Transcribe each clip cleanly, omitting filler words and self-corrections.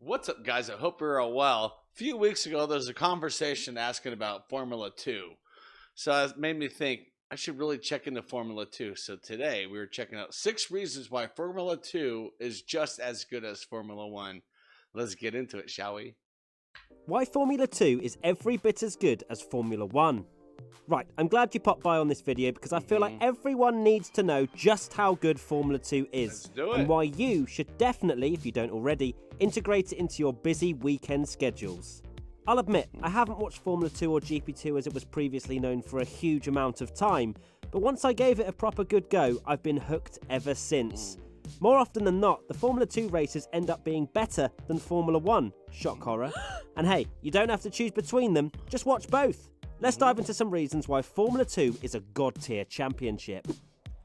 What's up, guys? I hope you're all well. A few weeks ago, there was a conversation asking about Formula 2. So it made me think I should really check into Formula 2. So today, we were checking out 6 reasons why Formula 2 is just as good as Formula 1. Let's get into it, shall we? Why Formula 2 is every bit as good as Formula 1. Right, I'm glad you popped by on this video because I feel like everyone needs to know just how good Formula 2 is. Let's do it. And why you should definitely, if you don't already, integrate it into your busy weekend schedules. I'll admit, I haven't watched Formula 2 or GP2 as it was previously known for a huge amount of time, but once I gave it a proper good go, I've been hooked ever since. More often than not, the Formula 2 races end up being better than Formula 1. Shock horror. And hey, you don't have to choose between them, just watch both. Let's dive into some reasons why Formula 2 is a god-tier championship.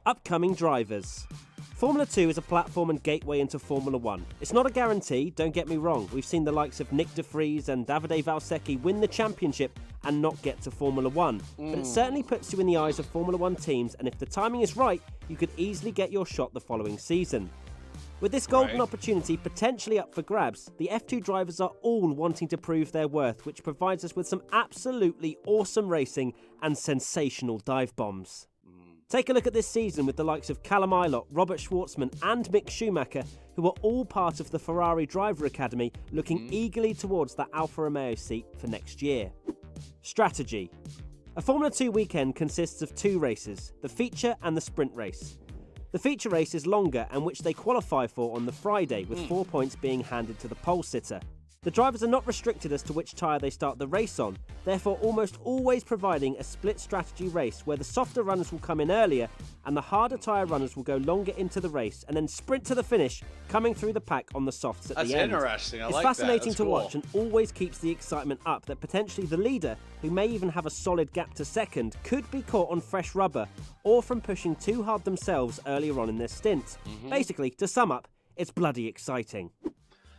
Upcoming drivers. Formula 2 is a platform and gateway into Formula 1. It's not a guarantee, don't get me wrong. We've seen the likes of Nick de Vries and Davide Valsecchi win the championship and not get to Formula 1. But it certainly puts you in the eyes of Formula 1 teams, and if the timing is right, you could easily get your shot the following season. With this golden opportunity potentially up for grabs, the F2 drivers are all wanting to prove their worth, which provides us with some absolutely awesome racing and sensational dive bombs. Take a look at this season with the likes of Callum Ilott, Robert Schwartzman and Mick Schumacher, who are all part of the Ferrari Driver Academy, looking eagerly towards that Alfa Romeo seat for next year. Strategy. A Formula 2 weekend consists of 2 races, the feature and the sprint race. The feature race is longer and which they qualify for on the Friday, with 4 points being handed to the pole sitter. The drivers are not restricted as to which tyre they start the race on, therefore almost always providing a split strategy race where the softer runners will come in earlier and the harder tyre runners will go longer into the race and then sprint to the finish, coming through the pack on the softs at the end. That's interesting. I it's like that. fascinating That's to cool. watch and always keeps the excitement up that potentially the leader, who may even have a solid gap to second, could be caught on fresh rubber or from pushing too hard themselves earlier on in their stint. Basically, to sum up, it's bloody exciting.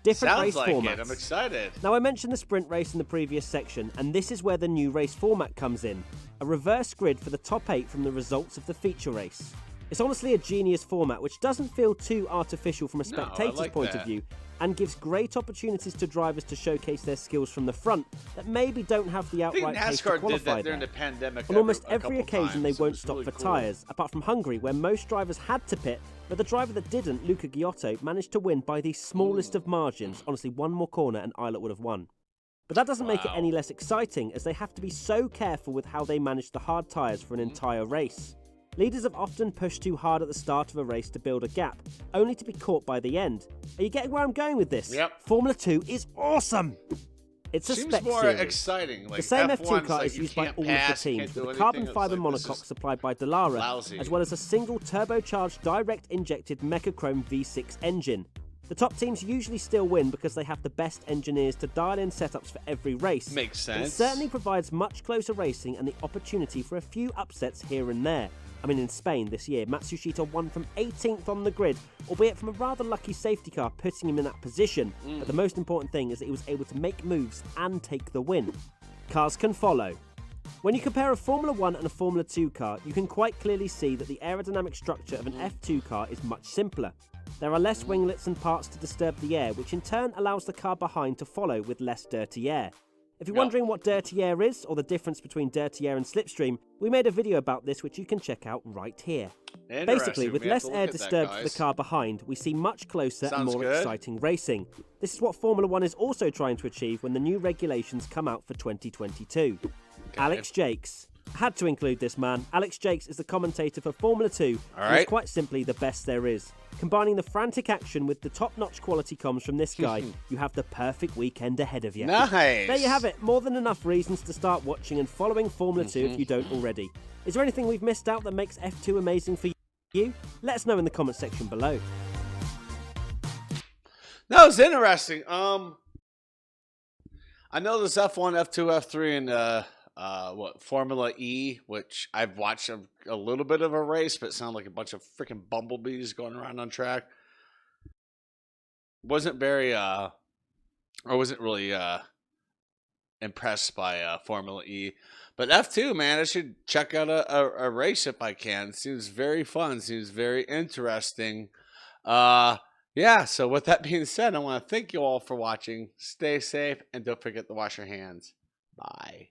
Different Sounds race like formats. it. I'm excited. Now, I mentioned the sprint race in the previous section, and this is where the new race format comes in. A reverse grid for the top 8 from the results of the feature race. It's honestly a genius format which doesn't feel too artificial from a spectator's point of view, and gives great opportunities to drivers to showcase their skills from the front that maybe don't have the I think outright pace to NASCAR did qualify that during there. the pandemic. On almost a every couple occasion they times. won't It's stop really for cool. tyres, apart from Hungary where most drivers had to pit, but the driver that didn't, Luca Giotto, managed to win by the smallest of margins. Honestly, one more corner and Ilott would have won. But that doesn't make it any less exciting, as they have to be so careful with how they manage the hard tyres for an entire race. Leaders have often pushed too hard at the start of a race to build a gap, only to be caught by the end. Are you getting where I'm going with this? Yep. Formula 2 is awesome! It's a Seems spec more series. exciting. Like The same F1's F2 car like is you used by can't all pass, of the you teams, can't do with a carbon anything. fibre It's like, this monocoque is supplied by Dallara, lousy. as well as a single turbocharged direct injected Mechachrome V6 engine. The top teams usually still win because they have the best engineers to dial in setups for every race. Makes But it sense. certainly provides much closer racing and the opportunity for a few upsets here and there. I mean, in Spain this year, Matsushita won from 18th on the grid, albeit from a rather lucky safety car putting him in that position. But the most important thing is that he was able to make moves and take the win. Cars can follow. When you compare a Formula 1 and a Formula 2 car, you can quite clearly see that the aerodynamic structure of an F2 car is much simpler. There are less winglets and parts to disturb the air, which in turn allows the car behind to follow with less dirty air. If you're wondering what dirty air is, or the difference between dirty air and slipstream, we made a video about this which you can check out right here. Basically, with less air disturbed for the car behind, we see much closer and more exciting racing. This is what Formula 1 is also trying to achieve when the new regulations come out for 2022. Alex Jakes. I had to include this man. Alex Jakes is the commentator for Formula 2, and is quite simply the best there is. Combining the frantic action with the top-notch quality comms from this guy, you have the perfect weekend ahead of you. Nice. There you have it. More than enough reasons to start watching and following Formula 2 if you don't already. Is there anything we've missed out that makes F2 amazing for you? Let us know in the comment section below. That was interesting. I know there's F1, F2, F3, and Formula E, which I've watched a little bit of a race, but it sounded like a bunch of freaking bumblebees going around on track. Wasn't very I wasn't really impressed by Formula E. But F2, man, I should check out a race if I can. Seems very fun. Seems very interesting. Yeah, so with that being said, I want to thank you all for watching. Stay safe and don't forget to wash your hands. Bye.